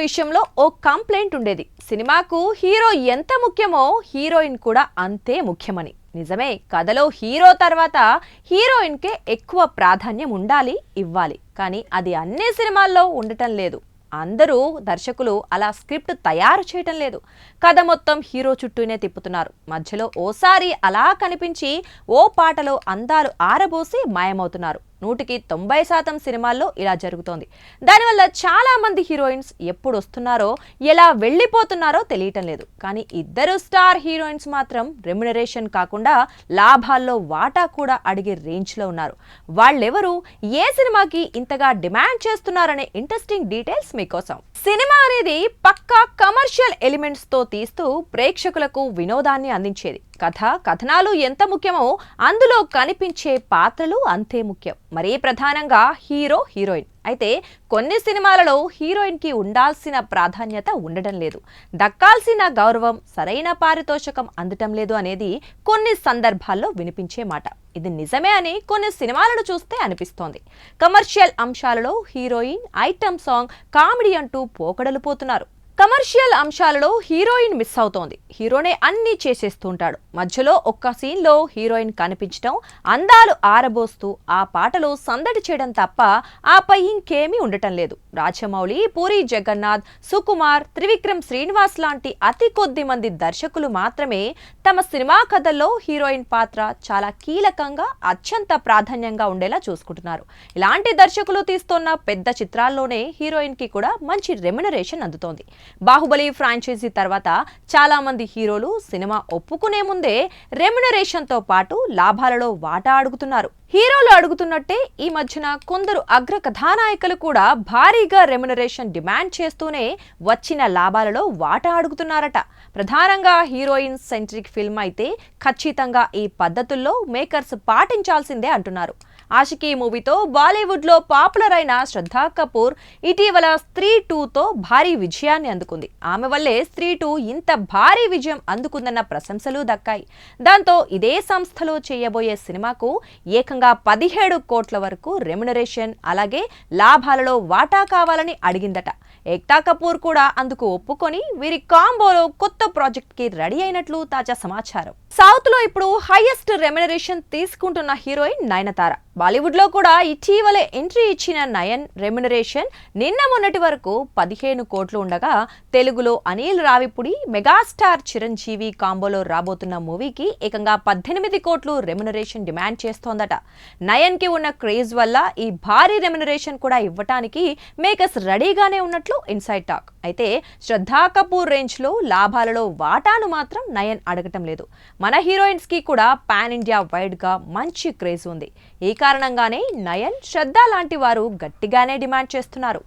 విషయంలో ఓ కంప్లైంట్ ఉండేది. సినిమాకు హీరో ఎంత ముఖ్యమో హీరోయిన్ కూడా అంతే ముఖ్యమని. నిజమే, కథలో హీరో తర్వాత హీరోయిన్ కే ఎక్కువ ప్రాధాన్యం ఉండాలి, ఇవ్వాలి. కానీ అది అన్ని సినిమాల్లో ఉండటం లేదు. అందరూ దర్శకులు అలా స్క్రిప్ట్ తయారు చేయటం లేదు. కథ మొత్తం హీరో చుట్టూనే తిప్పుతున్నారు. మధ్యలో ఓసారి అలా కనిపించి ఓ పాటలో అందాలు ఆరబోసి మాయమవుతున్నారు. 100% సినిమాల్లో ఇలా జరుగుతోంది. దానివల్ల చాలా మంది హీరోయిన్స్ ఎప్పుడు వస్తున్నారో ఎలా వెళ్ళిపోతున్నారో తెలియటం లేదు. కానీ ఇద్దరు స్టార్ హీరోయిన్స్ మాత్రం రెమ్యునరేషన్ కాకుండా లాభాల్లో వాటా కూడా అడిగే రేంజ్లో ఉన్నారు. వాళ్ళెవరు, ఏ సినిమాకి ఇంతగా డిమాండ్ చేస్తున్నారనే ఇంట్రెస్టింగ్ డీటెయిల్స్ మీకోసం. సినిమా అనేది పక్కా కమర్షియల్ ఎలిమెంట్స్ తో తీస్తూ ప్రేక్షకులకు వినోదాన్ని అందించేది. కథనాలు ఎంత ముఖ్యమో అందులో కనిపించే పాత్రలు అంతే ముఖ్యం. మరీ ప్రధానంగా హీరో, హీరోయిన్. అయితే కొన్ని సినిమాలలో హీరోయిన్ కి ఉండాల్సిన ప్రాధాన్యత ఉండటం లేదు, దక్కాల్సిన గౌరవం, సరైన పారితోషికం అందటం లేదు అనేది కొన్ని సందర్భాల్లో వినిపించే మాట. ఇది నిజమే అని కొన్ని సినిమాలను చూస్తే అనిపిస్తోంది. కమర్షియల్ అంశాలలో హీరోయిన్, ఐటమ్ సాంగ్, కామెడీ అంటూ పోకడలు పోతున్నారు. కమర్షియల్ అంశాలలో హీరోయిన్ మిస్ అవుతోంది. హీరోనే అన్నీ చేసేస్తుంటాడు. మధ్యలో ఒక్క సీన్లో హీరోయిన్ కనిపించడం, అందాలు ఆరబోస్తూ ఆ పాటలో సందడి చేయడం తప్ప ఆపై ఇంకేమీ ఉండటం లేదు. రాజమౌళి, పూరి జగన్నాథ్, సుకుమార్, త్రివిక్రమ్ శ్రీనివాస్ లాంటి అతి కొద్ది మంది దర్శకులు మాత్రమే తమ సినిమా కథల్లో హీరోయిన్ పాత్ర చాలా కీలకంగా, అత్యంత ప్రాధాన్యంగా ఉండేలా చూసుకుంటున్నారు. ఇలాంటి దర్శకులు తీస్తున్న పెద్ద చిత్రాల్లోనే హీరోయిన్ కి కూడా మంచి రెమ్యునరేషన్ అందుతోంది. బాహుబలి ఫ్రాంచైజీ తర్వాత చాలా మంది హీరోలు సినిమా ఒప్పుకునే ముందే రెమ్యునరేషన్ తో పాటు లాభాలలో వాటా అడుగుతున్నారు. హీరోలు అడుగుతున్నట్టే ఈ మధ్యన కొందరు అగ్ర కథానాయకులు కూడా భారీగా రెమ్యునరేషన్ డిమాండ్ చేస్తూనే వచ్చిన లాభాలలో వాటా అడుగుతున్నారట. ప్రధానంగా హీరోయిన్ సెంట్రిక్ ఫిల్మ్ అయితే ఖచ్చితంగా ఈ పద్ధతుల్లో మేకర్స్ పాటించాల్సిందే అంటున్నారు. ఆషికీ మూవీతో బాలీవుడ్ లో పాపులర్ అయిన శ్రద్ధా కపూర్ ఇటీవల స్త్రీ 2తో భారీ విజయాన్ని అందుకుంది. ఆమె వల్లే స్త్రీ 2 ఇంత భారీ విజయం అందుకుందన్న ప్రశంసలు దక్కాయి. దాంతో ఇదే సంస్థలో చేయబోయే సినిమాకు ఏకంగా 17 కోట్ల వరకు రెమ్యునరేషన్, అలాగే లాభాలలో వాటా కావాలని అడిగిందట. ఏక్తా కపూర్ కూడా అందుకు ఒప్పుకొని వీరి కాంబోలో కొత్త ప్రాజెక్ట్ కి రెడీ అయినట్లు తాజా సమాచారం. సౌత్ లో ఇప్పుడు హైయెస్ట్ రెమ్యునరేషన్ తీసుకుంటున్న హీరోయిన్ నయనతార. బాలీవుడ్ లో కూడా ఇటీవలే ఎంట్రీ ఇచ్చిన నయన్ రెమ్యునరేషన్ నిన్న మొన్నటి వరకు 15 కోట్లు ఉండగా, తెలుగులో అనిల్ రావిపూడి, మెగాస్టార్ చిరంజీవి కాంబోలో రాబోతున్న మూవీకి ఏకంగా 18 కోట్లు రెమ్యునరేషన్ డిమాండ్ చేస్తోందట. నయన్ కి ఉన్న క్రేజ్ వల్ల ఈ భారీ రెమ్యునరేషన్ కూడా ఇవ్వటానికి మేకర్స్ రెడీగానే ఉన్నట్లు ఇన్సైడ్ టాక్. అయితే శ్రద్ధా కపూర్ రేంజ్ లో లాభాలలో వాటాను మాత్రం నయన్ అడగటం లేదు. మన హీరోయిన్స్ కి కూడా పాన్ ఇండియా వైడ్ గా మంచి క్రేజ్ ఉంది. ఈ కారణంగానే నయన్, శ్రద్ధ లాంటి వారు గట్టిగానే డిమాండ్ చేస్తున్నారు.